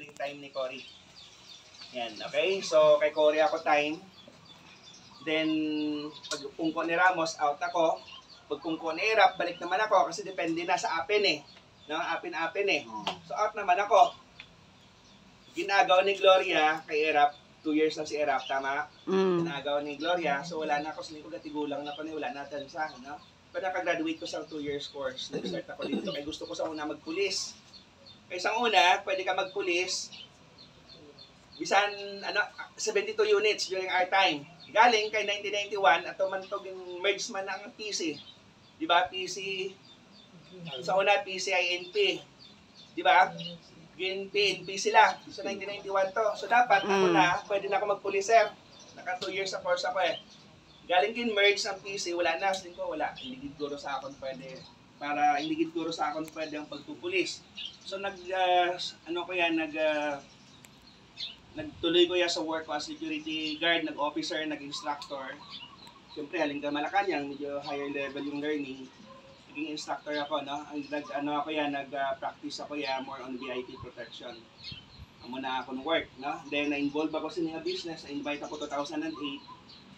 during time ni Cory. Yan, okay? So, kay Cory ako time. Then, pag pungko ni Ramos, out ako. Pag pungko ni Erap, balik naman ako kasi depende na sa apin eh. No? Apin-apin eh. So, out naman ako. Ginagawa ni Gloria kay Erap, 2 years na si Erap, tama? Ginagawa ni Gloria, so wala na ako, sa likod at igulang na ko ni, wala na tansa, no? Pero nakagraduate ko sa 2 years course. Nag-start ako dito, kaya gusto ko sa una magpulis. Kaya sa una, pwede ka magpulis, bisan, 72 units during our time. Galing kay 1991, at tumantog yung merge man ng PC. Di ba? PC, sa una, PCINP. Di ba? PNP sila. So, 1991 to. So, dapat ako na, pwede na ako magpuliser. Naka 2 years sa course ako eh. Galing kin-merge ng PC, wala na. Sabi ko, wala. Hindi guro sa akin pwede. Para hindi guro sa akin pwede ang pagpupulis. So, nagtuloy ko yan sa work ko as security guard, nag-officer, nag-instructor. Siyempre, haling ka Malacanang, medyo higher level yung learning. Naging instructor ako, no? Nag-practice ako yan, more on VIP protection. Muna ako ng work, no? Then, na-involve ako sa mga business. Na-invite ako 2008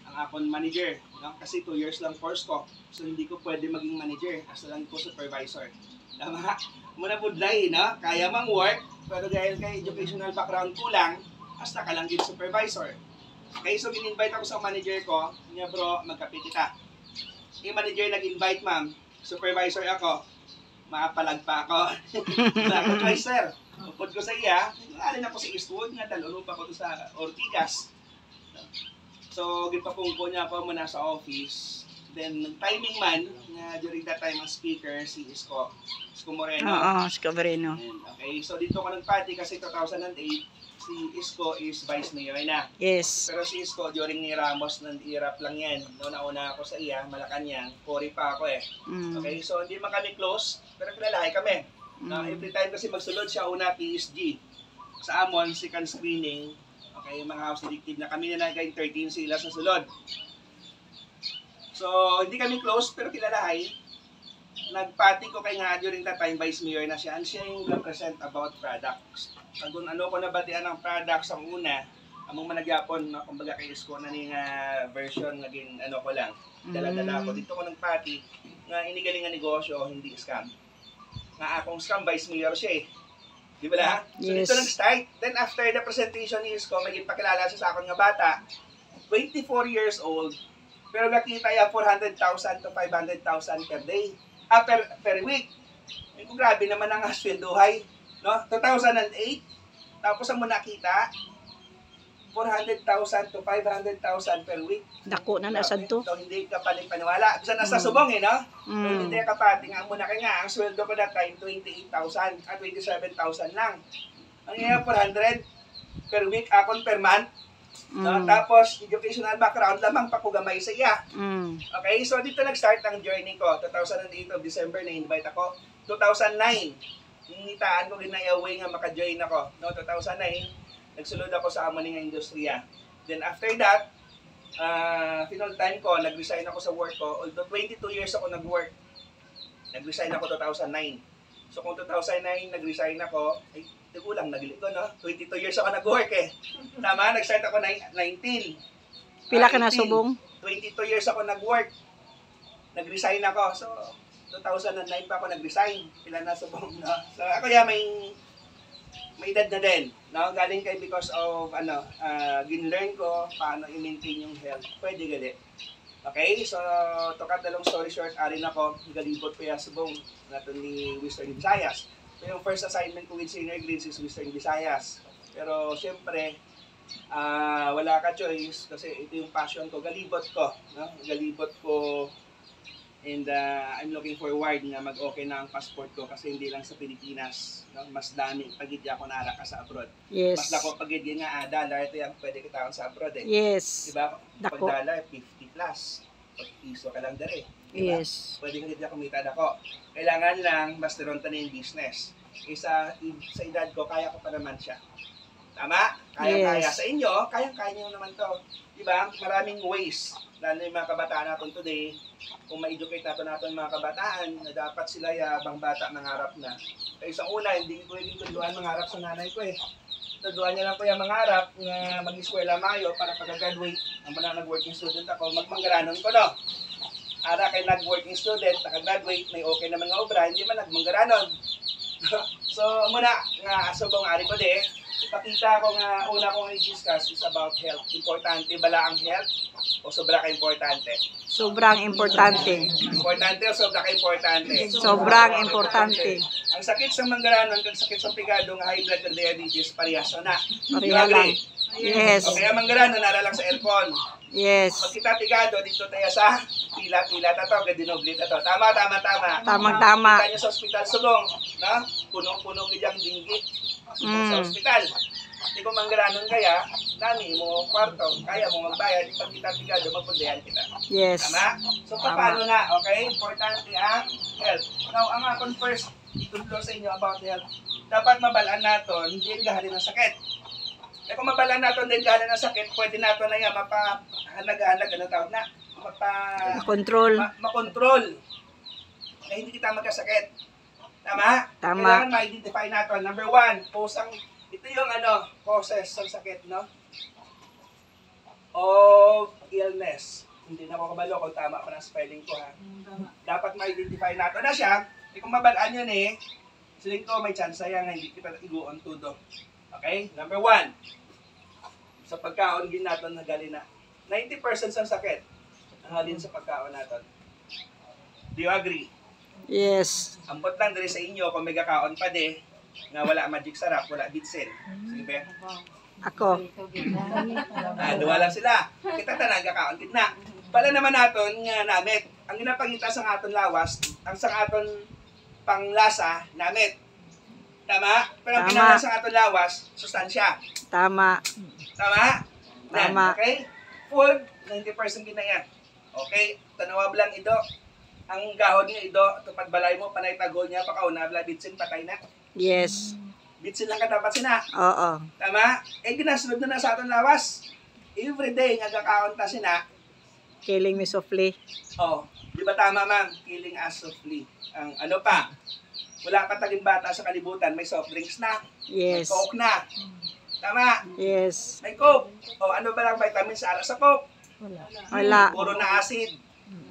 ang akong manager, no? Kasi 2 years lang course ko. So, hindi ko pwede maging manager. Asa lang ko supervisor. Tama? Muna budlay, no? Kaya mang work, pero dahil kay educational background kulang, hasta ka lang din supervisor. Okay, so in-invite ako sa manager ko, niya bro, magkape kita. Yung manager nag-invite, ma'am, supervisor ako, maapalag pa ako. Ay, sir, upod ko sa iya, nalin ako sa Eastwood, nga dalolo pa ko sa Ortigas. So, gipapungko niya ako muna sa office. Then, timing man, during that time, ang speaker, si Isko Moreno. Isko Moreno. Okay, so dito ko nagpati kasi 2008, si Isko is Vice Mayor na. Yes. Pero si Isko, during ni Ramos, nag-irap lang yan. Nauna ako sa iya, Malacanang, Cory pa ako eh. Okay, so hindi man kami close, pero kilalahay kami. Every time kasi magsulod siya, una PSG. Sa Amon, second screening, okay, mga house detective na kami na nag-13 sila sa sulod. So, hindi kami close, pero kilalahay. Nagpati ko kay nga during that time, Vice Mayor na siya. And siya yung represent about products. Kung ano ko nabatian ng products ang una, among managyapon, no, kumbaga kay Isko na ning version, naging ano ko lang, dala-dala ko. Dito ko nagpati, nga inigaling nga negosyo, hindi scam. Nga akong scam, Vice Mayor siya eh. Di ba la? So yes. Dito nag-start. Then after the presentation ni Isko, maging pakilala siya sa akin nga bata, 24 years old, pero nakita niya 400,000 to 500,000 per day. Per week. Eh, kung grabe naman ang sweldohay. No? 2008, tapos ang muna kita, 400,000 to 500,000 per week. Dako na nasad to. So, hindi ka paniwala. Bisa nasa subong eh, no? So, hindi ka pati. Nga muna ka nga, ang sweldo ko that time, 28,000 at 27,000 lang. Ang ngayon, 400 per week, akon per month. No? Tapos, educational background lamang pa ko gamay sa iya. Okay, so dito nag-start ang journey ko. 2008 of December, na-invite ako. 2009, hinitaan ko ginayaway nga maka-join ako. No, 2009, nagsulod ako sa amo nga industriya. Then after that, final time ko, nag-resign ako sa work ko. Although 22 years ako nag-work, nag-resign ako 2009. So kung 2009, nag-resign ako, ay, tigulang nagili ko, no? 22 years ako nag-work eh. Tama, nag-start ako 19. Pila ka na subong? 22 years ako nag-work. Nag-resign ako. So, 2009 pa ako nag-resign. Pila na subong, no? So, ako may edad na din. No? Galing kay because of, gin-learn ko paano i-maintain yung health. Pwede gali. Okay, so, to cut the long story short, arin ako, galibot ko yung subong nato ni Western Visayas. So, yung first assignment ko with Senior Greens is Western Visayas. Pero, syempre, wala ka choice kasi ito yung passion ko, galibot ko. No? Galibot ko and I'm looking forward na mag-okay na ang passport ko kasi hindi lang sa Pilipinas. No? Mas dami pagid ako nara ka sa abroad. Yes. Mas dako pagid nga dollar ito yung pwede kita sa abroad eh. Yes. Diba? Pag Dako. dollar, 50 plus. Pag piso ka lang dere. Diba? Yes. Pwede nga kumita ako. Kailangan lang mas tironta na yung business. Sa edad ko, kaya ko pa naman siya. Tama? Kaya-kaya. Yes. Sa inyo, kaya-kaya nyo naman to. Diba? Maraming ways. Lalo yung mga kabataan natin today, kung ma-educate natin mga kabataan, na dapat sila yabang bata mangarap na. Kaya isang una, hindi ko pwedeng kunduan mangarap sa nanay ko eh. tuduan niya lang po yung mangarap nga mag-eskwela mayo para pag-graduate. Ang mga nag-working student ako, magmanggaranon ko, no? Ara kay nag-working student, naka-graduate, may okay na mga obra, hindi man nagmanggaranon. So, muna nga asubong ari ko di, ipakita ko nga una kong i-discuss is about health. Importante bala ang health o sobra ka-importante? Sobrang importante. Importante o sobra ka-importante? Sobrang importante. Ang sakit sa manggaranon kag sakit sa pigado nga high blood kag diabetes parehas na. Pareha lang. Yes. Okay, ang manggaranon nara lang sa aircon. Yes. Pag kita pigado dito tayo sa pila-pila ta to, gadinoblit ta to. Tama. Tamang-tama. Kita nyo sa ospital sulong, na? Puno-puno kayang dinggit. Sa ospital. Hindi ko manggaranon kaya, nami mo kwarto, kaya mo magbayad, pag kita pigado, magpundayan kita. Yes. Tama? So, paano na? Okay? Importante ang health. Now, ang akong first ituturo sa inyo about health, dapat mabalaan natin, hindi gahalin ng sakit. Eh kung mabalaan natin din gahalin ng sakit, pwede natin na yan mapahanag-hanag, ano tawag na? Control. Makontrol. Na hindi kita magkasakit. Tama? Tama. Kailangan ma-identify natin. Number 1, ito yung causes ng sakit, no? Of illness. Hindi na ako kabalo kung tama pa ng spelling ko, ha? Dapat ma-identify natin na siya. Kung mabalaan yun siling ko may chance yan nga hindi kita iguon tudo. Okay? Number 1. Sa pagkaon din natin nagali na. 90% ng sakit ang halin sa pagkaon natin. Do you agree? Yes. Ambot lang diri sa inyo kung may kakaon pa nga wala magic sarap, wala bitsin. Sige ba? Ako. Duwa lang sila. Kita tanang kakaon din na. Pala naman naton nga namit. Ang ginapangita sa aton lawas, ang sa aton panglasa, namit. Tama? Pero ang Tama. pinala sa aton lawas, sustansya. Tama. Tama? Tama. Okay? Food, 90% ginayan. Okay? Tanawab lang ido. Ang gahod niya ido, tupad balay mo, panay tagol niya, pakauna, bitsin, patay na. Yes. Bitsin lang katapat sina. Oo. Tama? Ginasunod na sa aton lawas. Everyday nga kakaon ta sina. Killing me softly. Oh, di ba tama man? Killing us softly. Ang ano pa? Wala pa taging bata sa kalibutan, may soft drinks na. Yes. May Coke na. Tama? Yes. May Coke. O ano ba lang vitamins ara sa Coke? Wala. Puro na acid.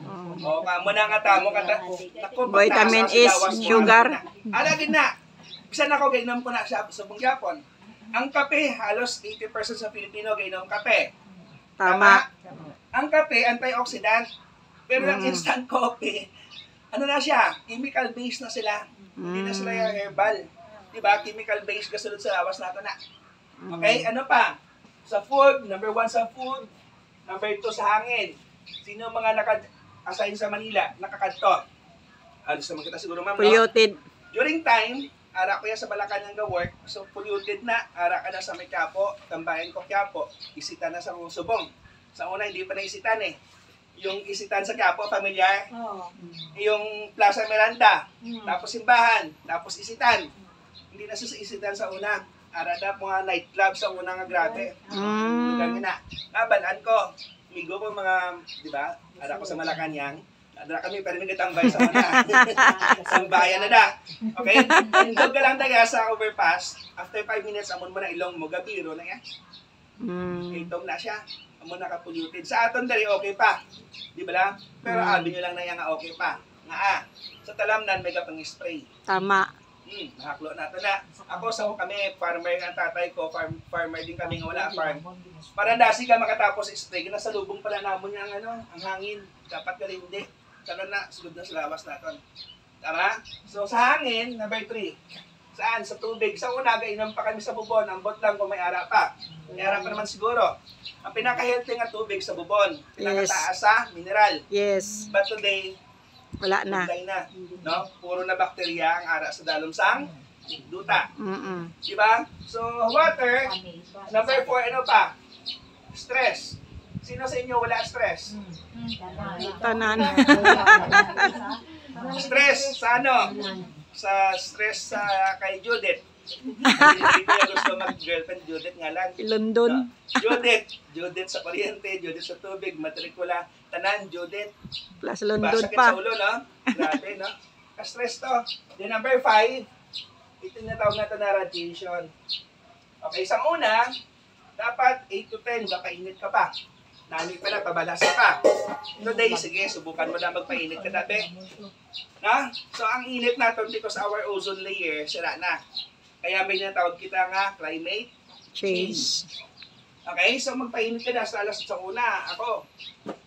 Oo. O kamo na nga tamo kata. Naku, Vitamin is sugar. Alagin na. Bisan ako gainom ko na sa Bungyapon. Ang kape, halos 80% sa Pilipino gainom kape. Tama. Ang kape, antioxidant. Pero yung instant coffee, ano na siya? Chemical based na sila. Hindi na sila yung herbal. Diba? Chemical based kasunod sa lawas natin na. Okay? Ano pa? Sa food, number 1 sa food. Number 2 sa hangin. Sino mga naka-assign sa Manila? Nakakadto. Halos naman kita siguro, ma'am, no? Polluted. During time, ara ko yan sa Malacanang work, so polluted na, ara ka na sa may Quiapo, tambahin ko Quiapo, isita na sa Subong. Sa una, hindi pa naisitan Yung isitan sa Quiapo, familiar? Yung Plaza Miranda, tapos simbahan, tapos isitan. Hindi na siya sa isitan sa una. Ara na mga nightclub sa una nga grabe. Lugar na. Nabalaan ko. Migo ko mga, di ba? Ara ko sa Malacanang. Adra kami pero nagatambay sa una. Sa bayan na da. Okay? Indog ka lang taga sa overpass. After 5 minutes, amon mo na ilong mo, gabiro na yan. Itong na siya. Amon naka-polluted. Sa aton dari okay pa. Di ba lang? Pero abi nyo lang na yan nga okay pa. Nga sa talamnan, may kapang spray. Tama. Nakaklo natin na. Ako sa kami, farmer ang tatay ko, farmer din kami nga wala farm. Para dasi ka makatapos spray, nasa lubong pala namon yung ang hangin. Dapat kalindi. Karon na, sugod na sa lawas natin. Tama? So, sa hangin, number 3. Saan? Sa tubig. Sa una, gainom pa kami sa bubon. Ambot lang kung may ara pa. May ara pa naman siguro. Ang pinaka-healthy nga tubig sa bubon. Pinakataas sa mineral. Yes. But today, Wala na. na. No? Puro na bakterya ang ara sa dalumsang duta. Diba? So, water. Number 4, ano pa? Stress. Sino sa inyo wala stress? Tanan. Stress sa ano? Sa stress sa kay Judith. Hindi ko gusto mag-girlfriend Judith nga lang. London. Judith sa kuryente, Judith sa tubig, matrikula, tanan, Judith. Plus Diba? London Sakit pa. sa ulo, no? Grabe, no? Ka-stress to. Then number 5, ito na tawag natin na radiation. Okay, sa una, dapat 8 to 10, kapainit ka pa. Nani pa na, pabalasa ka. Today, sige, subukan mo na magpainit ka dati. Na? So, ang init natin because our ozone layer, sira na. Kaya may natawag kita nga, climate change. Okay, so magpainit ka na sa alas sa una. Ako,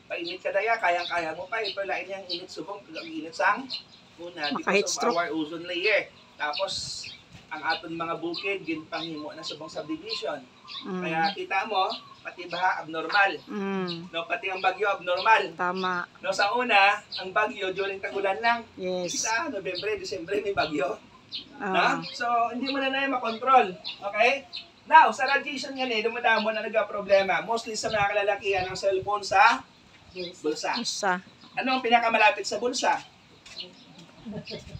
painit ka daya, kayang-kaya mo pa. Ito lain yung init subong, ang init sang una because of our ozone layer. Tapos, ang aton mga bukid, ginpanghimo na subong subdivision. Kaya kita mo, pati baha abnormal. No, pati ang bagyo abnormal. Tama. No, sa una, ang bagyo during tagulan lang. Yes. Sa Nobyembre, Disyembre may bagyo. Na? So, hindi mo na makontrol. Okay? Now, sa radiation nga dumadamo na nagka-problema. Mostly sa mga kalalakihan ng cellphone sa bulsa. Isa. Ano ang pinakamalapit sa bulsa?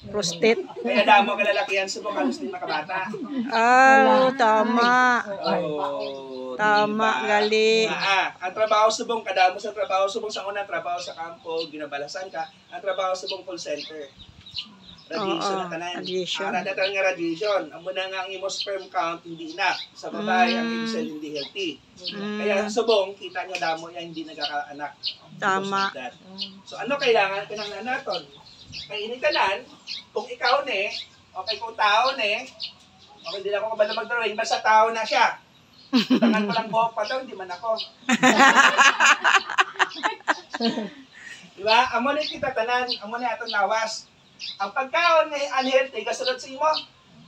Prostate. Kaya damo kalalakihan sa mga halos din makabata. Oh, tama. Oh, Tama, diba? galing. Ang trabaho subong, kadamo sa trabaho subong sa una, trabaho sa kampo, ginabalasan ka. Ang trabaho subong call center. Radiation na tanan. Radiation. Datan nga radiation. Ang muna nga ang imo sperm count hindi enough. Sa babae, ang imo cell hindi healthy. Kaya subong, kita niya damo niya hindi nagkakaanak. Tama. So ano kailangan kinanglan naton? Kay initanan, kung ikaw ne, okay kung tao ne, okay din ako kabalo mag-drawing, basta tao na siya. Tangan ko lang buhok pa daw, hindi man ako. Diba? Amo na kita tanan, amo na aton lawas. Ang pagkaon ni unhealthy, kasulod sa imo,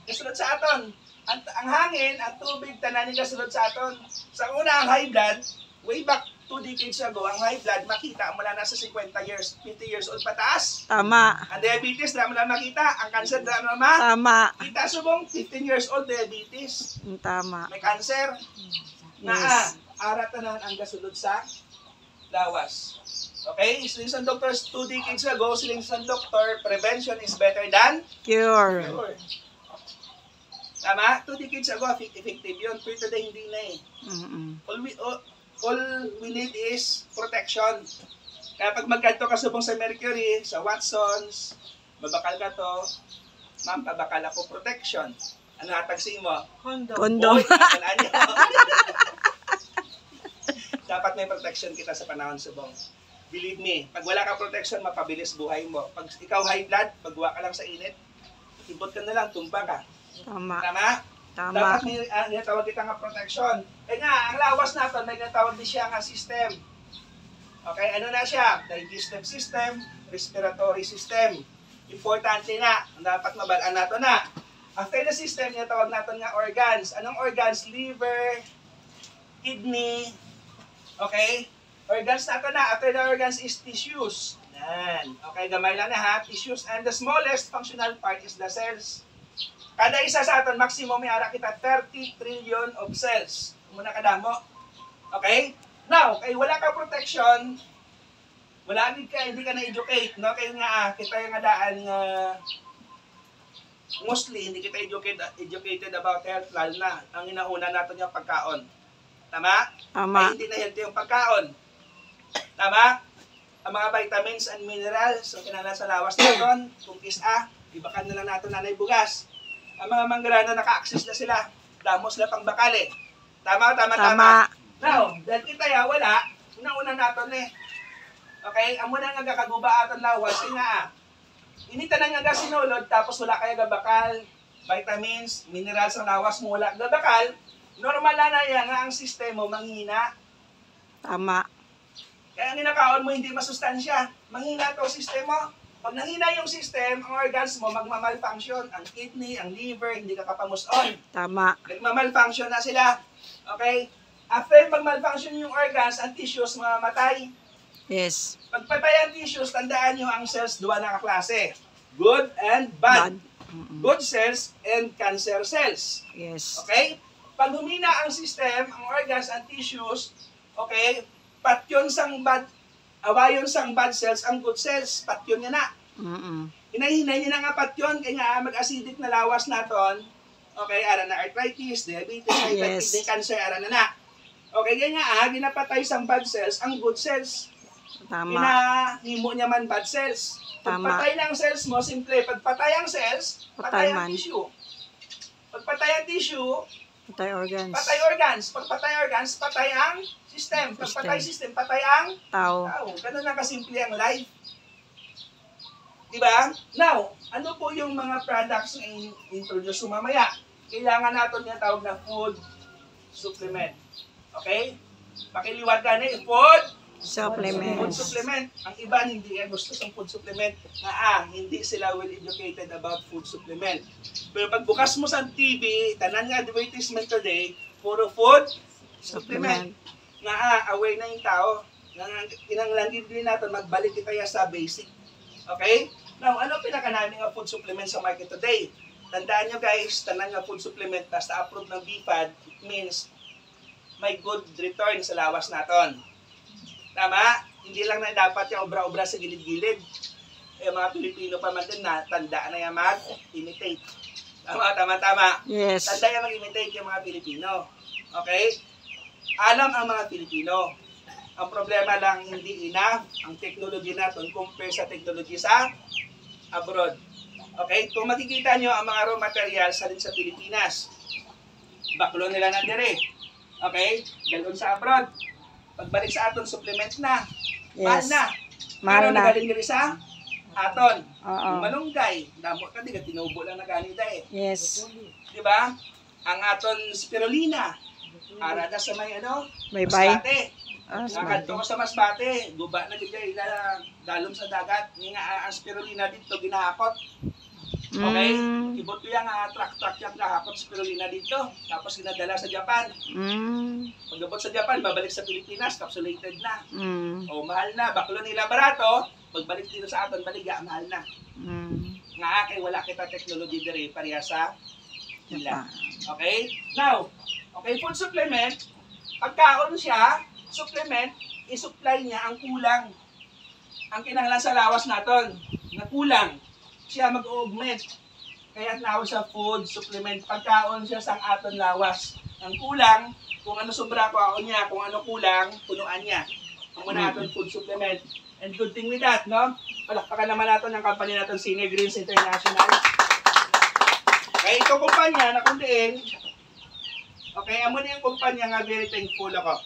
kasulod sa aton. Ang hangin, ang tubig, tanan ni kasulod sa aton. Sa una, ang high blood, way back 2 decades ago, ang high blood, makita mula nasa 50 years, 50 years old pataas. Tama. Ang diabetes, dami na makita. Ang cancer, dami na Tama. kita subong 15 years old, diabetes. Tama. May cancer. Yes. Aratanan ang gasulod sa lawas. Okay? So, yung doctors 2 decades ago, siling sa doctor, prevention is better than Cure. cure. Tama? 2 decades ago, effective yun. Pero today, hindi na eh. All we need is protection. Kaya pag magkanto ka subong sa Mercury, sa Watsons, babakal ka to, ma'am, pabakal ako protection. Ano hatagsin mo? Kondom. Oy, kakalaan niyo. Dapat may protection kita sa panahon subong. Believe me, pag wala kang protection, mapabilis buhay mo. Pag ikaw high blood, pagwa ka lang sa init, ibot ka na lang, tumba ka. Tama. Tama? Tama. Dapat may tawag kita nga protection. Kaya nga, ang lawas natin, may natawag din siya nga system. Okay, ano na siya? Digestive system, respiratory system. Importante na, dapat mabalaan natin na. After the system, tawag natin nga organs. Anong organs? Liver, kidney, okay? Organs natin na. After the organs is tissues. Yan. Okay, gamay lang na ha. Tissues. And the smallest functional part is the cells. Kada isa sa atin, maximum may ara kita 30 trillion of cells. Muna kadamo. Okay? Now, kay wala ka protection, wala hindi ka na-educate, no? Kaya nga, kita yung daan nga, mostly, hindi kita educated about health, lalo na, ang inauna natin yung pagkaon. Tama? Tama. Ay, hindi na healthy yung pagkaon. Tama? Ang mga vitamins and minerals, so kinala sa lawas natin, kung kisa, ibakan na lang natin nanay bugas. Ang mga manggrano naka-access na sila. Damo sila pang bakali. Tama. Now, dahil kita wala, una-una natin eh. Okay? Amo na nga kakaguba aton lawas. Nga inita na nga sinulod, tapos wala kaya gabakal, vitamins, minerals ang lawas mo wala gabakal, normal na yan nga ang sistema manghina. Tama. Kaya ang ninakaon mo hindi masustansya. Manghina to sistema. Pag nangina yung system, ang organs mo magmamalfunction. Ang kidney, ang liver, hindi ka kapamuson. Tama. Nagmamalfunction na sila. Okay? After magmalfunction yung organs, ang tissues mamamatay. Yes. Pagpatay ang tissues, tandaan nyo ang cells, dua na kaklase. Good and bad. Good cells and cancer cells. Yes. Okay? Pag humina ang system, ang organs, ang tissues, okay, patyon sang bad, awayon sang bad cells, ang good cells, patyon niya na. Hinahinay niya na nga patyon, kaya nga mag-acidic na lawas naton, okay, ara na arthritis, diabetes, hypertension, Yes. cancer, ara na na. Okay, kaya nga, ginapatay sang bad cells, ang good cells. Tama. Hinahimo niya man bad cells. Tama. Pagpatay ng cells mo, simple, pagpatay ang cells, patay Patay ang man. tissue. Pagpatay ang tissue, Patay organs. Patay organs. Pag patay organs, patay ang system. Pag patay system, patay ang Tao. tao. Ganun lang kasimple ang life. Diba? Now, ano po yung mga products na introduce mo mamaya? Kailangan natin yung tawag na food supplement. Okay? Pakiliwatan na food Supplements. supplement. Ang iba hindi gusto sa food supplement na hindi sila well educated about food supplement. Pero pag bukas mo sa TV, tanan nga advertisement today, puro food supplement. Nga aware na yung tao. Kinanglanggit din natin, magbalik kita sa basic. Okay? Now, ano pinaka namin nga food supplement sa market today? Tandaan nyo guys, tanan nga food supplement basta approve ng BFAD, it means may good return sa lawas naton. Tama? Hindi lang na dapat yung obra-obra sa gilid-gilid. Mga Pilipino pa man din na tanda na yung mag-imitate. Tama. Yes. Tanda yung mag-imitate yung mga Pilipino. Okay? Alam ang mga Pilipino. Ang problema lang hindi enough ang technology natin compare sa technology sa abroad. Okay? Kung makikita nyo ang mga raw materials sa rin sa Pilipinas, baklo nila na dire. Okay? Dalon sa abroad. Pagbalik sa aton, supplement na. Mahal Yes. na. Mahal Pero na. nagaling diri sa aton. Oo. Yung malunggay, damo ka di ka tinubo lang na ganita Yes. Di ba? Ang aton spirulina, arada sa may Bye-bye. masbate. Ah, Nakadto ko sa masbate, guba na gid dalom sa dagat. Nga ang spirulina dito ginahakot. Okay? Ibot ko yung truck yung kahapon spirulina dito. Tapos ginadala sa Japan. Pagabot sa Japan, babalik sa Pilipinas, capsulated na. O, mahal na. Baklo nila barato. Pagbalik dito sa aton, baliga, mahal na. Nga kay wala kita technology dire pareha sa ila. Okay? Now, okay, food supplement, pagkaon siya, supplement, i-supply niya ang kulang. Ang kinahanglan sa lawas naton, na kulang. Siya mag-augment. Kaya tawag siya food supplement. Pagkaon siya sang aton lawas. Ang kulang, kung ano sobra ko niya, kung ano kulang, punuan niya. Ang muna aton food supplement. And good thing with that, no? Palakpakan naman natin ang company natin, Senior Greens International. Kaya ito kumpanya na kundiin, okay, amo na yung kumpanya nga very thankful ako.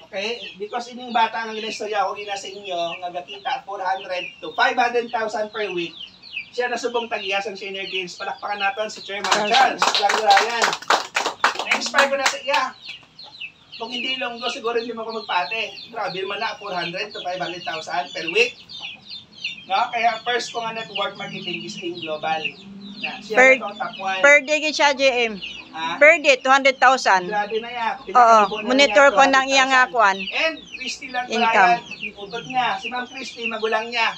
Okay, because inyong bata ang inistorya ko gina sa inyo, nga gakita 400 to 500,000 per week. Siya na subong tagias ang Senior Games. Palakpakan natin si Chairman Charles Langurayan. Na-inspire ko na sa iya. Kung hindi longgo, siguro hindi mo ko magpate. Grabe man na, 400 to 500,000 per week. No? Kaya first ko nga network marketing is in global. Na, siya Per- na top 1. Per day gid siya, JM. Per day, 200,000. Grabe na yan. Oo, Pinakalibo na monitor niya, ko ng iyang 200,000. akuan. And Christy lang Income. utod niya. Si Ma'am Christy, magulang niya.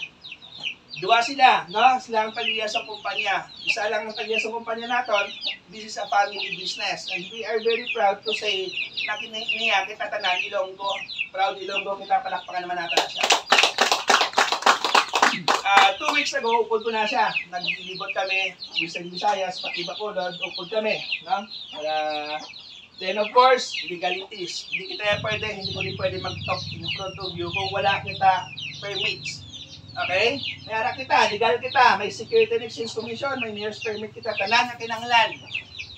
Dua sila, no? Sila ang pag-iya sa kumpanya. Isa lang ang pag-iya sa kumpanya natin. This is a family business. And we are very proud to say na kiniya kita tanan Ilonggo. Proud Ilonggo kita, palakpakan naman natin siya. 2 weeks ago, upod ko na siya. Naglilibot kami, Visayas, pati Bacolod, upod kami. No? Then of course, legalities. Hindi kita hindi ko pwede mag-talk in front of you kung wala kita permits. Okay? Mayara kita, legal kita, may Security and Exchange Commission, may mayor's permit kita, tanan na kinanglan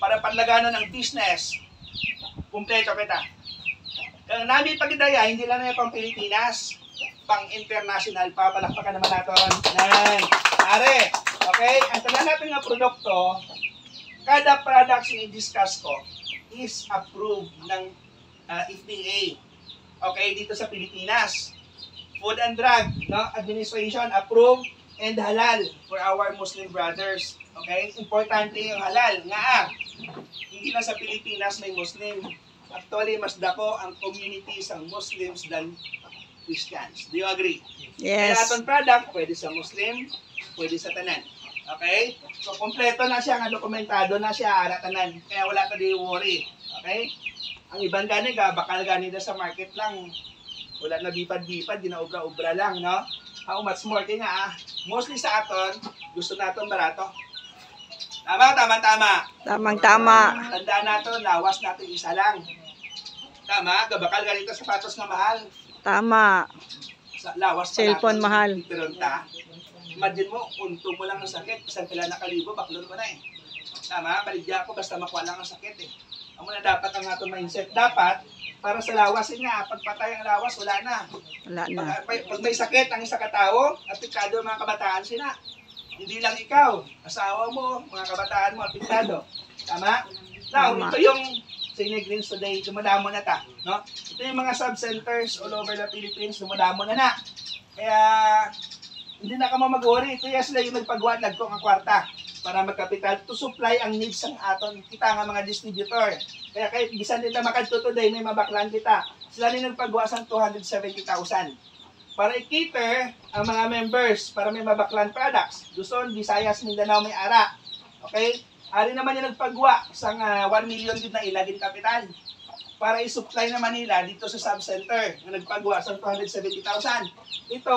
para panlaganan ng business. Kumpleto kita. Kaya namin pagidaya, hindi lang na pang Pilipinas, pang international pa, palakpakan naman natin. Yan. Are, okay? Ang tanan natin nga produkto, kada products na i-discuss ko is approved ng FDA. Okay, dito sa Pilipinas. Food and Drug Administration approved and halal for our Muslim brothers. Okay? Importante yung halal. Hindi lang sa Pilipinas may Muslim. Actually, mas dako ang community sa Muslims than Christians. Do you agree? Kaya Yes. atong product, pwede sa Muslim, pwede sa tanan. Okay? So, kompleto na siya, nga dokumentado na siya, ara tanan. Kaya wala ka di worry. Okay? Ang ibang gani bakal gani sa market lang. Wala na bipad-bipad, ginaubra-ubra lang, no? How much more? Kaya nga, mostly sa aton, gusto natin barato. Tama. Tamang-tama. Tandaan natin, lawas natin isa lang. Tama, gabakal ganito sapatos na mahal. Tama. Sa lawas pa Cellphone natin, mahal. Imagine mo, unto mo lang ang sakit, isang pila na kalibo, baklon mo na eh. Tama, baligya ako basta makuha lang ang sakit eh. Amo na dapat ang atong mindset. Dapat, para sa lawas nga, pagpatay ang lawas, wala na. Wala na. Pag may sakit ang isa katao, apektado ang mga kabataan sila. Hindi lang ikaw, asawa mo, mga kabataan mo, apektado. Tama? Now, Tama. ito yung St. Greens today, dumadamo na ta. No? Ito yung mga sub-centers all over the Philippines, dumadamo na na. Kaya, hindi na ka mag-worry. Ito yung sila yung nagpagwad, nagko ang kwarta para magkapital to supply ang needs ng aton kita nga mga distributor. Kaya kahit bisan nila makadto today, may mabaklan kita. Sila rin nagpagawa ng 270,000 para i-cater ang mga members para may mabaklan products. Luzon, Visayas, Mindanao, may ara. Okay? Ari naman yung nagpagawa sang 1 million din na ilagin kapital para i-supply naman nila dito sa sub-center na nagpagawa sa 270,000. Ito,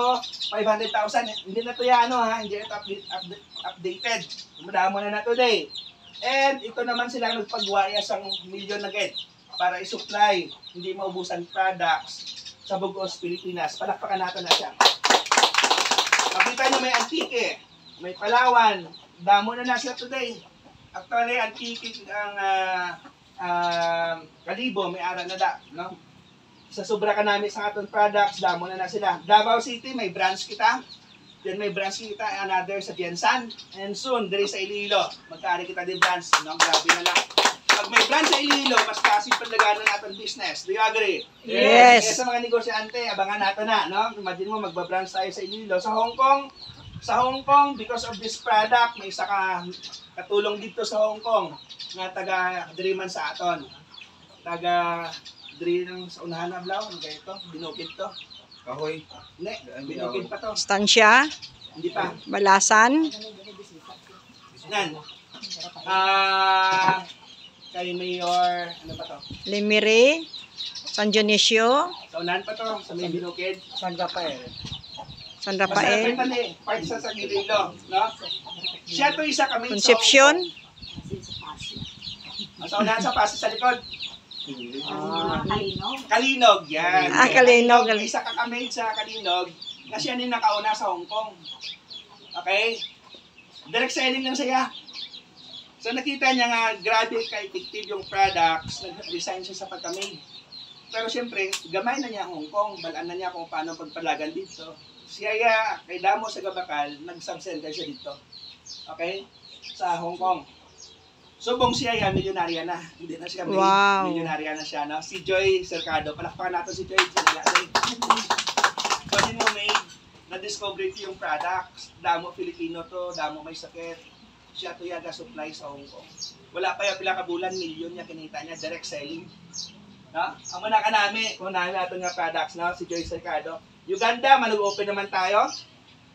500,000. Hindi na ito yan, hindi ito updated. Madamo na today. And ito naman sila nagpagawa sa million na get para i-supply, hindi maubusan products sa Bugos, Pilipinas. Palakpakan natin na siya. Makita nyo may Antique, may Palawan. Damo na sila today. Actually, Antique ang Kalibo, may ara na da, no? Sa sobra ka namin sa aton products, damo na sila. Davao City, may branch kita. Then may branch kita, another sa Piensan. And soon, diri sa Iloilo, magkaari kita din branch, no? Grabe na lang. Pag may branch sa Iloilo, mas kasi pandaganan natin business. Do you agree? Yes. Kaya sa mga negosyante, abangan natin na, no? Imagine mo, magbabranch tayo sa Iloilo. Sa Hong Kong, because of this product, may isa katulong dito sa Hong Kong nga taga-driman sa aton. Taga-dri ng sa unahan na blaw. Ano kaya ito? Binukid to. Kahoy. Hindi, binukid pa to. Stansya, Hindi pa. Balasan, Yan. Kay Mayor, ano pa to? Limiri, San Dionisio, Sa unahan pa to, sa may binukid. San Rafael, Masarap part sa Sagililo, no? Siya to isa kami Concepcion, sa unahan sa Pasig sa likod. Kalinog. Kalinog, yan. Kalinog. Isa ka kami sa Kalinog na siya din nakauna sa Hong Kong. Okay? Direct selling lang siya. So nakita niya nga grabe ka-effective yung products, nag-design siya sa pagkamay. Pero siyempre, gamay na niya ang Hong Kong, balaan na niya kung paano pagpalagan dito. Siya kay Damo sa Gabakal, nag-subcenter siya dito. Okay? Sa Hong Kong. Subong siya, milyonarya na. Hindi na siya Wow. milyonarya na siya. No? Si Joy Cercado, palakpakan natin si Joy. Kasi mo may na-discover ko yung products. Damo Filipino to, Damo may sakit. Siya to yaga supply sa Hong Kong. Wala pa yung pila kabulan, milyon niya kinita niya, direct selling. No? Ang muna ka namin, kung namin natin nga products, no? Si Joy Cercado. Uganda, manug-open naman tayo.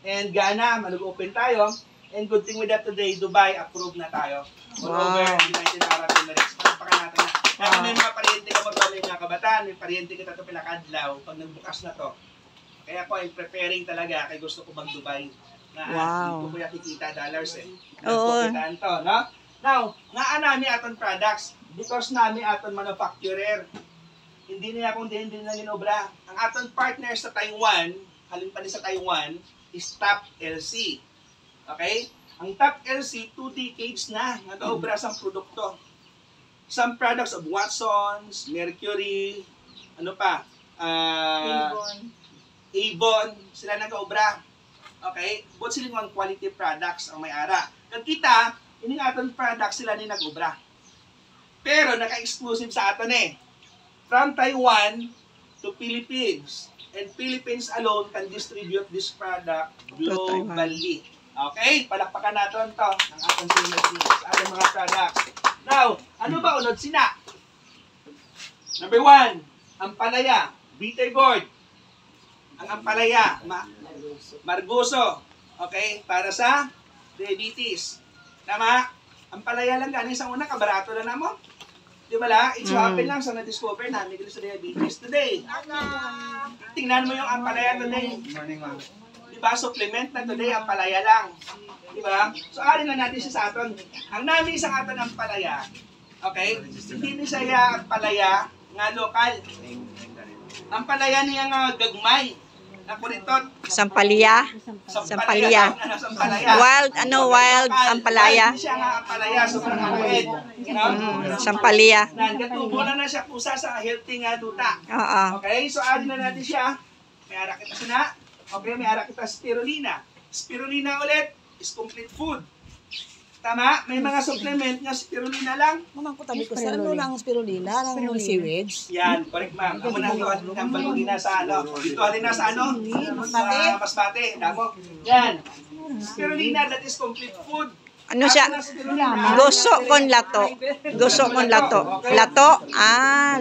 And Ghana, manug-open tayo. And good thing with that today, Dubai, approved na tayo. All over United Arab Emirates. Palakpakan natin na. Kaya may mga pariente ka magpapalay mga kabataan, may pariente kita ito pinakadlaw pag nagbukas na to. Kaya ako, I'm preparing talaga kay gusto ko mag-Dubai. Na Wow. hindi ko nakikita dollars eh. Oo. Nagpukitaan to, no? Now, nga nami aton products, because nami aton manufacturer, hindi niya kung hindi na ginobra. Ang aton partner sa Taiwan, halin pa din sa Taiwan, is Top LC. Okay? Ang Top LC, 2 decades na nag-obra sa produkto. Some products of Watsons, Mercury, ano pa, Avon, sila nag-obra. Okay? Both sila ng quality products ang may-ara. Kung kita, ini aton products sila ni nag-obra. Pero naka-exclusive sa aton eh. From Taiwan to Philippines. And Philippines alone can distribute this product globally. Okay? Palakpakan natin to ng ating synergy sa ating mga products. Now, ano ba unod sina? Number 1, ampalaya, bitter gourd. Ang ampalaya, margoso. Okay? Para sa diabetes. Tama? Ampalaya lang ganing sa una, kabarato na mo. Di ba la? It's happen lang sa na-discover namin dito sa diabetes today. Tingnan mo yung ampalaya today. Morning, ma'am. Di ba? Supplement na today, ampalaya lang. Di ba? So, alin na natin siya sa aton. Ang namin sa aton ampalaya, okay? Hindi siya ampalaya nga lokal. Ampalaya niya nga gagmay. Nakuritot. Sampalaya. Sampalaya. Wild, wild ampalaya. Hindi siya nga ampalaya, sobrang akuid. No? Sampalaya. Nagatubo na siya pusa sa healthy nga duta. Oo. Okay, so add na natin siya. May ara kita sina. Okay, may ara kita spirulina. Spirulina ulit is complete food. Tama? May mga supplement nga spirulina lang. Naman ko tabi ko sa ano ng spirulina, ng sewage. Yan, correct ma'am. Amo na ang balugina sa ano. Dito alin na sa ano? Sa Masbate. Damo. Yan. Spirulina, that is complete food. Ano siya? Gusto kon lato. Gusto kon lato. Lato?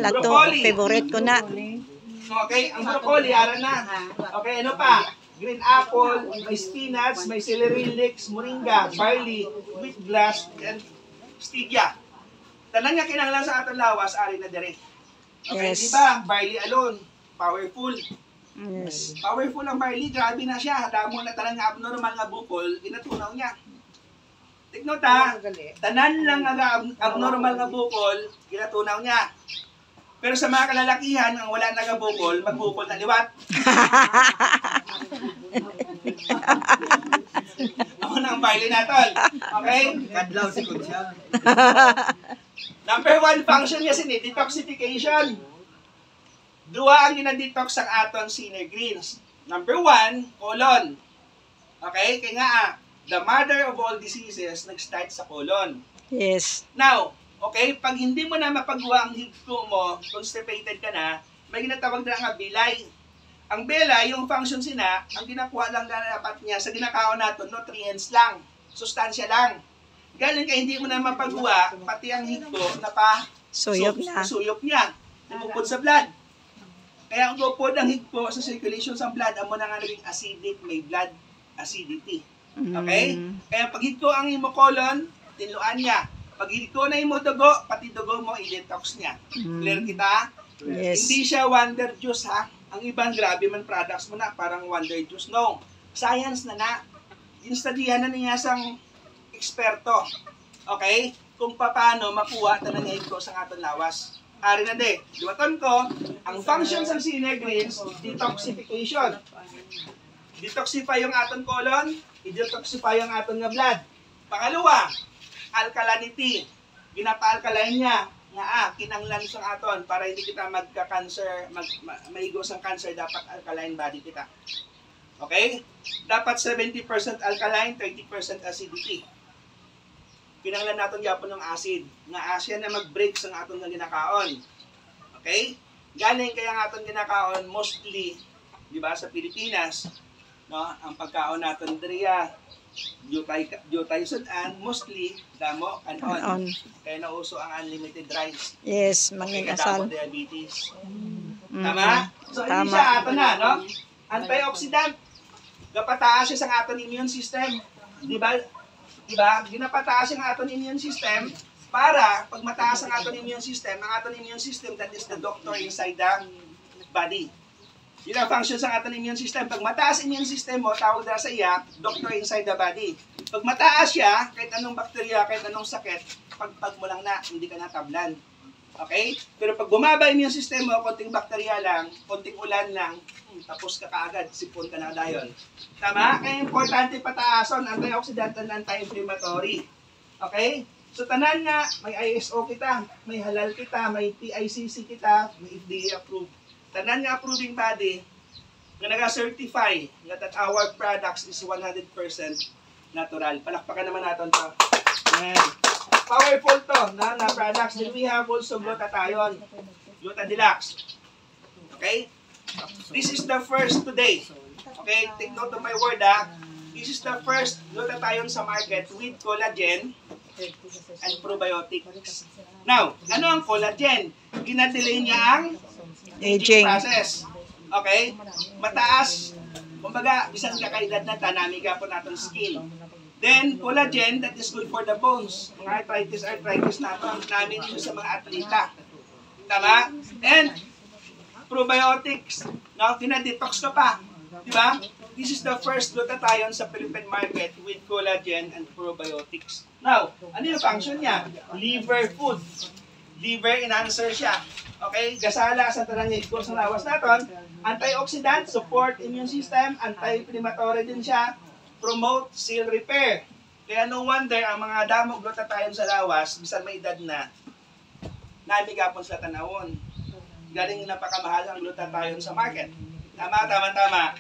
Lato. Favorite ko na. Okay, ang broccoli, ara na. Okay, ano pa? Green apple, may spinach, may celery leeks, moringa, barley, wheat grass, and stevia. Tanan nga kinahanglan sa aton lawas, ari na dire. Okay, Yes. di ba? Barley alone, powerful. Yes. Powerful ang barley, grabe na siya. Damo na tanan nga abnormal nga bukol, ginatunaw niya. Tigno ta, tanan lang nga abnormal nga bukol, ginatunaw niya. Pero sa mga kalalakihan, ang wala na nga bukol, magbukol na liwat. Ako na ang barley natin. Okay? Kadlaw si Kutsya. Number 1 function niya sin detoxification. Dua ang ginadetox sa aton senior greens. Number 1, colon. Okay? Kaya nga, the mother of all diseases nag-start sa colon. Yes. Now, okay, pag hindi mo na mapagawa ang higko mo, constipated ka na, may ginatawag na nga bilay. Ang belay, yung function sina, ang ginakuha lang na dapat niya sa ginakaon natin, nutrients lang, sustansya lang. Galing ka hindi mo na mapagawa, pati ang higko na pa Suyop na. suyop niya, pupod sa blood. Kaya ang upod ang higko sa circulation sa blood, amo na nga naging acidic, may blood acidity. Okay? Kaya pag higko ang hemocolon, tinluan niya. Pag higko na yung dugo, pati dugo mo, i-detox niya. Clear kita? Yes. Hindi siya wonder juice ha. Ang ibang grabe man products mo na, parang wonder juice. No. Science na. Instadihan na niya sang eksperto. Okay? Kung paano makuha tanan nga ito sa aton lawas. Ari na de. Duwaton ko, ang functions ng senior greens, detoxification. Detoxify yung aton colon, i-detoxify yung aton nga blood. Pangalawa, alkalinity. Ginapa-alkaline niya nga kinanglan sa aton para hindi kita magka-cancer, maigo sa cancer, dapat alkaline body kita. Okay? Dapat 70% alkaline, 30% acidity. Kinanglan naton gyapon ng acid. Nga asya na mag-break sa aton nga ginakaon. Okay? Galing kaya nga aton ginakaon mostly, di ba, sa Pilipinas, no, ang pagkaon naton diriya Jutay sudan, mostly damo kanon. Kaya nauso ang unlimited rice. Yes, Kaya manging damo asal. diabetes. Tama? So hindi Tama. siya ato na, no? Antioxidant. Gapataas siya sa aton immune system. Di ba? Di ba? Ginapataas siya ang aton immune system para pag mataas ang aton immune system, that is the doctor inside the body. Yun ang function sa ating immune system. Pag mataas immune system mo, tawag na sa iya, doctor inside the body. Pag mataas siya, kahit anong bakterya, kahit anong sakit, pagpag mo lang na, hindi ka natablan. Okay? Pero pag bumaba immune system mo, konting bakterya lang, konting ulan lang, tapos ka kaagad, sipon ka na dayon. Tama? Kaya importante pataason, antioxidant and anti-inflammatory. Okay? So tanan nga, may ISO kita, may halal kita, may PICC kita, may FDA approved. Tanan nga approving body nga naga-certify that our products is 100% natural. Palakpakan naman natin to. Ayan. Powerful to na products. Then we have also glutathione, Glutadilax. Okay? This is the first today. Okay? Take note of my word ha. This is the first glutathione sa market with collagen and probiotics. Now, ano ang collagen? Ginadelay niya ang Aging. process. Okay? Mataas. Kumbaga, bisan ka kaedad na tanami ka po natin skin. Then, collagen, that is good for the bones. Mga arthritis natin, namin dito sa mga atleta. Tama? And, probiotics. No? Kinadetox ka pa. Diba? This is the first glutathione sa Philippine market with collagen and probiotics. Now, ano yung function niya? Liver food. Liver enhancer siya. Okay, gasala sa tanang igos sa lawas naton. Antioxidant, support immune system, anti-inflammatory din siya, promote cell repair. Kaya no wonder ang mga damo glutathione sa lawas, bisan may edad na, namigapon sa tanawon. Galing napakamahal ang glutathione sa market. Tama.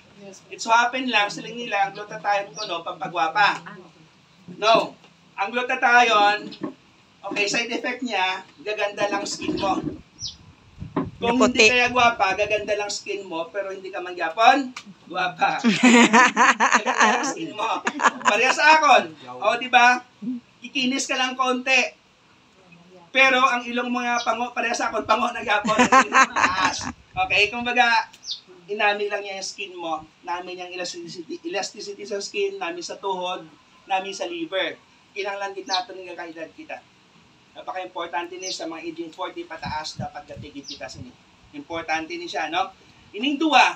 It's happen lang, siling nila, ang glutathione ko no, pampagwapa. No, ang glutathione, okay, side effect niya, gaganda lang skin mo. Kung hindi kaya gwapa, gaganda lang skin mo, pero hindi ka mangyapon, gwapa. Gaganda lang skin mo. Parehas sa akon. O, di ba? Kikinis ka lang konti. Pero ang ilong mo nga pango, parehas sa akon, pango nagyapon. Okay, kumbaga, inami lang niya yung skin mo. Namin yung elasticity sa skin, namin sa tuhod, namin sa liver. Kinanglan din natin ng kakaedad kita. Napaka-importante niya sa mga aging 40 pataas, dapat gatigit kita sa niya. Importante niya siya, no? Ining duwa,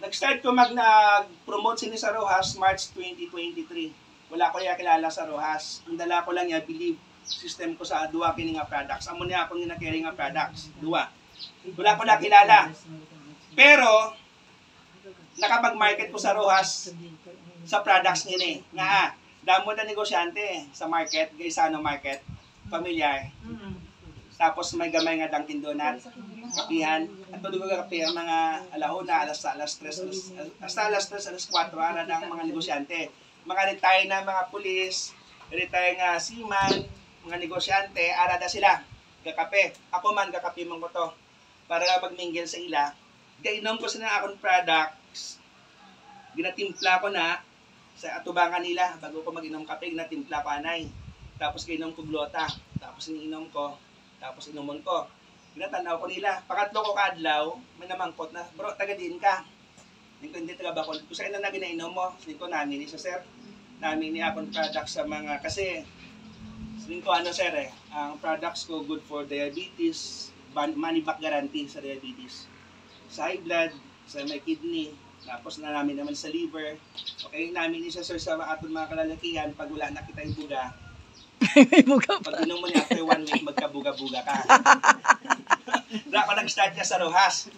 nag-start ko nag-promote sini sa Rojas March 2023. Wala ko niya kilala sa Rojas. Ang dala ko lang niya, believe system ko sa duwa kini nga products. Amo niya ako nina-carry nga products, duwa. Wala ko na kilala. Pero, nakapag-market ko sa Rojas sa products niya nga, damo na negosyante sa market, Gaisano Market. Familiar. Tapos may gamay nga Dunkin Donut, kapihan. At tulog ka kape ang mga alauna, alas 3, hasta alas 4, ara ng mga negosyante. Mga retire na mga pulis, retire nga seaman, mga negosyante, ara na sila. Kakape. Ako man, kakape mong ko to. Para magmingle sa ila. Kainom ko sa akong products. Ginatimpla ko na sa atubangan nila. Bago ko mag-inom kape, ginatimpla ko anay. Tapos kainom ko glota, tapos iniinom ko, tapos inumon ko. Ginatanaw ko nila. Pangatlo ko kadlaw, may namangkot na, bro, taga din ka. Hindi taga bakol. Kung saan na ginainom mo, hindi ko namin ni sa sir. Namin ni akong products sa mga, kasi, hindi ko sir ang products ko good for diabetes, money back guarantee sa diabetes. Sa high blood, sa may kidney, tapos na namin naman sa liver. Okay, namin ni sa sir sa aton mga kalalakihan, pag wala na kita yung buga, May buga pa. pag inom mo niya after 1 week, magkabuga-buga ka. Wala ko nag-start niya sa Rojas.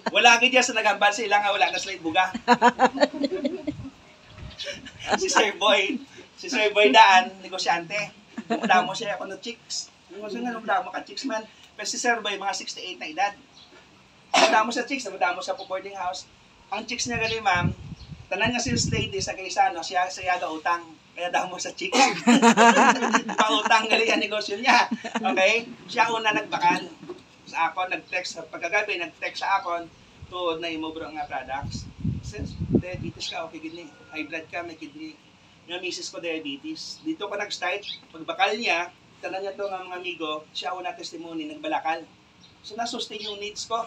Wala agad niya sa nagambal sa ilang, wala na sila yung buga. si Sir Boy daan, negosyante. Dumudamo siya ako ng chicks. Dumudamo ka chicks man. Pero si Sir Boy, mga 68 na edad. Dumudamo sa chicks, dumudamo sa boarding house. Ang chicks niya gali ma'am, tanan nga sales lady sa Gaisano, siya gautang. Kaya damo sa chicks. Pautang gali ang negosyo niya. Okay? Siya una nagbakal. Sa ako, nag-text, pagkagabi, nag-text sa akon, tuod na imobro nga products. Since diabetes ka, okay, kidney. High blood ka, may kidney. Yung misis ko diabetes. Dito ko nag-start. Pagbakal niya, tanan niya to nga mga amigo, siya una testimony, nagbalakal. So, nasustain yung needs ko.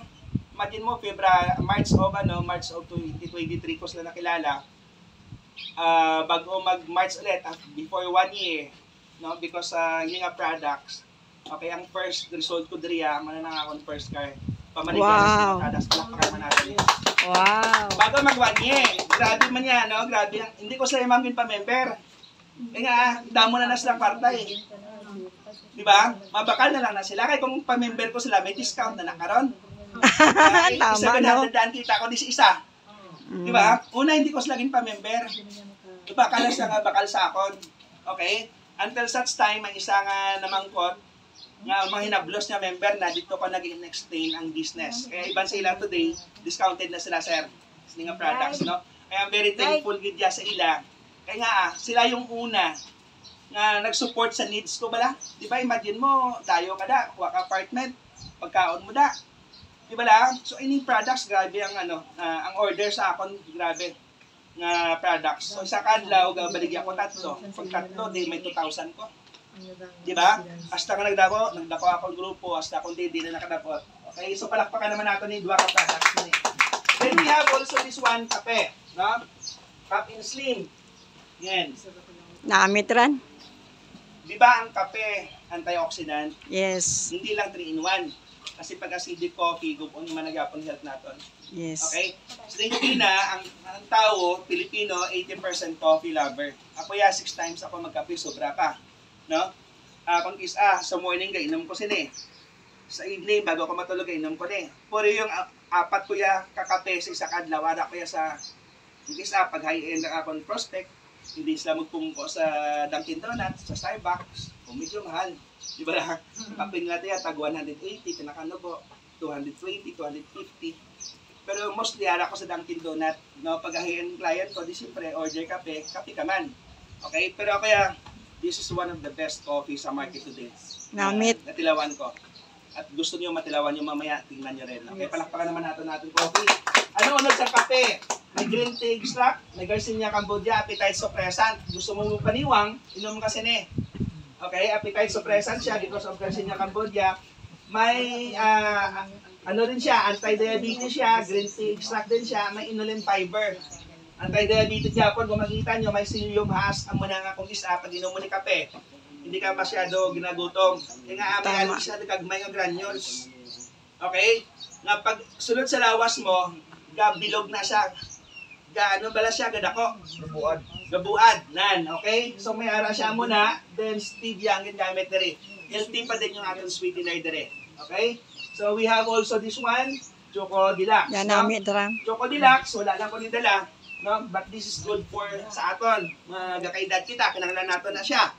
Imagine mo, March of 2023 ko sila nakilala. Bago mag-March ulit, before 1 year, no? Because yung nga products, okay, ang first result ko diriya, mananang akong first car. Pamaligyan Wow. sa products, palakpakan man natin. Wow. Bago mag 1 year, grabe man yan, no? Grabe yan. Hindi ko sila mamin pa-member. Kaya nga, damo na silang partay. Diba? Mabakal na lang na sila. Kaya kung pa-member ko sila, may discount na nakaroon. Tama, no? Daan kita ko di isa. Diba? Una, hindi ko sila pa-member. Diba? Kala siya nga bakal sa akon. Okay? Until such time, ang isa nga namangkot, nga mga hinablos niya member na dito ko nag-explain ang business. Kaya iban sa ila today, discounted na sila, sir. Sa nga products, no? Kaya I'm very thankful gid sa ila. Kaya nga, sila yung una nga nag-support sa needs ko bala. Di ba, imagine mo, tayo ka da, kuha ka apartment, pagkaon mo da. Di ba lang? So, ining products, grabe ang ang order sa akon, grabe nga products. So, sa kadlaw, baligyan ko tatlo. Pag tatlo, di may 2,000 ko. Di ba? Hasta ka nagdako akong grupo, hasta akong di na nakadapot. Okay, so palakpakan naman natin ni dua ka products ni. Then we have also this one, kape. No? Cup in Slim. Yan. Namit ran? Di ba ang kape, antioxidant, Yes. hindi lang 3-in-1. Kasi pag acidic coffee, gupon yung managapon health natin. Yes. Okay? So, ang tao, Pilipino, 80% coffee lover. Ako 6 times ako magkape, sobra pa. No? Kung sa morning, inom ko sini. sa evening, bago ako matulog, inom ko na eh. Puro yung apat kuya kakape sa isa kadlaw, wala kuya sa isa, pag high-end akong prospect, hindi sila magpumpo sa Dunkin Donuts, sa Starbucks, kung medyo mahal. Di ba lang? Kaping natin yan, tag 180, pinakanubo, 220, 250. Pero mostly, ara ko sa Dunkin Donut, no, pag high-end client ko, di siyempre, order kape, kape ka man. Okay? Pero kaya, this is one of the best coffee sa market today. Namit. Natilawan ko. At gusto niyo matilawan yung mamaya, tingnan niyo rin. Okay, palakpakan naman natin coffee. Ano unod sa kape? May green tea extract, may Garcinia Cambodia, appetite suppressant. Gusto mo paniwang, inom kasi ni. Okay, appetite suppressant siya because of Garcinia Cambodia. May ano rin siya, anti-diabetes siya, green tea extract din siya, may inulin fiber. Anti-diabetes siya, kung makikita nyo, may psyllium husk, ang muna nga kung isa, pag inom mo ni kape, hindi ka masyado ginagutom. Kaya nga, may alam siya, nagkagmay ng granules. Okay? Nga pag sunod sa lawas mo, bilog na siya. Ano bala siya, gadako? Gabuad. Gabuad, nan. Okay? So may ara siya muna, then stevia ang ginamit na rin. Healthy pa din yung atong sweetener na rin. Okay? So we have also this one, Choco Deluxe. Yan namin drang. Choco Deluxe, wala lang ko nidala. No? But this is good for sa aton. Magkakaedad kita, kinahanglan nato na siya.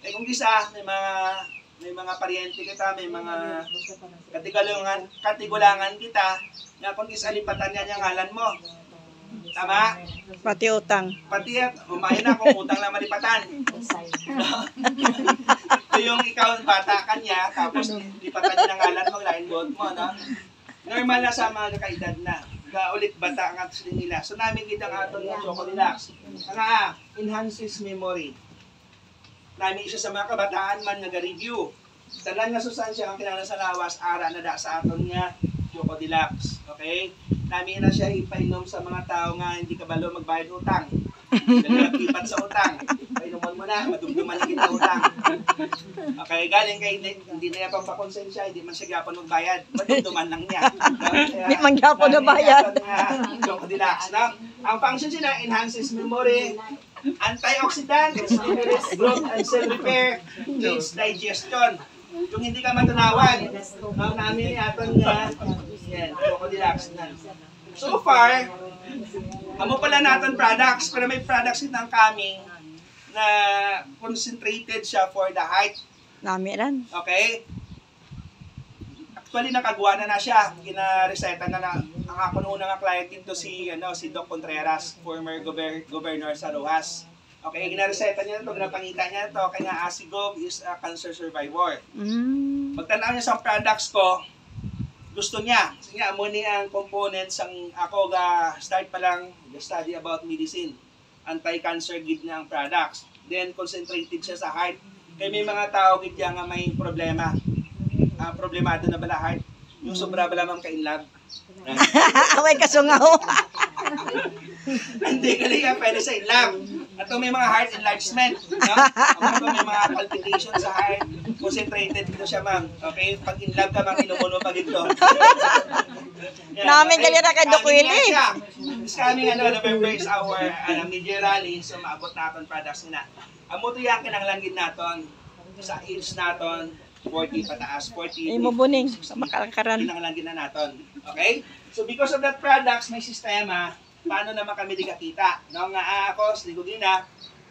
Eh kung gisa, may mga paryente kita, may mga katigulangan kita, na kung gisa lipatan niya yung ngalan mo. Tama? Pati utang. Pati at umahin na kung utang lang malipatan. So yung ikaw bata ka niya, tapos lipatan niya ng ngalan mo, lain buot mo, no? Normal na sa mga kakaedad na. Ulit bata ang atos din nila. So namin kita nga ito ng Choco Deluxe. Nga, enhances memory. Namin isa sa mga kabataan man nag-review. Tanan nga sustansya ang kinahanglan sa lawas, ara na da sa aton nga Choco Deluxe. Okay? Namin na siya ipainom sa mga tao nga hindi kabalo magbayad utang. Naglapipat sa utang. Painuman mo na, madugduman na kita utang. Okay, galing kay hindi na yan pampakonsensya, hindi man siya gapon magbayad. Madugduman lang niya. Hindi man gapon na bayad. Choco Deluxe. Ang function sila, enhances memory, antioxidant, stimulates growth and cell repair, aids digestion. Yung hindi ka matunawan, namin aton nga, yan, Choco Deluxe na. So far, amo pala natin products, pero may products itang coming na concentrated siya for the height. Nami ran. Okay? Actually, nakagawa na siya. Kina-reseta na ang ako noong unang client dito si Doc Contreras, former governor sa Rojas. Okay, ginareseta niya ito, ginapangita niya ito, kaya Asigov is a cancer survivor. Pagtanaw niya sa products ko, gusto niya. Kasi nga, mo ni ang components ang ako start pa lang study about medicine. Anti-cancer gid na ang products. Then, concentrated siya sa heart. Kaya may mga tao gid nga may problema. Problemado na bala heart. Yung sobra bala mam ka-in-love. Away kasungaw. Hindi ka liya pwede sa in-love. At may mga heart enlargement. No? At may mga palpitations sa heart. Concentrated dito siya, ma'am. Okay? Pag in-love ka, ma'am, inuuno pa dito. Namin galera kay Dukwili. This coming November is our media rally. So, maabot natin products na. Ang moto yan, kinanglangin natin sa age natin, 40 pataas, 40. Imo buning sa makalakaran. Kinanglangin na natin. Okay? So, because of that products, may sistema, paano naman kami di kakita? No, nga ako, sligo din na,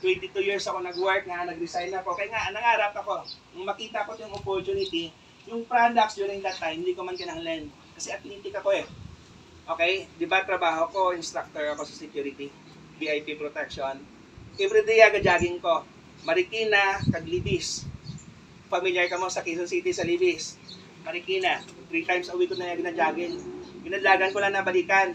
22 years ako nag-work, nag-resign ako. Kaya nga, nangarap ako, nung makita ko yung opportunity, yung products during that time, hindi ko man kinanglan. Kasi athletic ako eh. Okay? Di ba trabaho ko, instructor ako sa security, VIP protection. Everyday aga-jogging ko. Marikina, Kaglibis. Familiar ka mo sa Quezon City sa Libis. Marikina. 3 times a week ko na gina-jogging. Ginadlagan ko lang na balikan.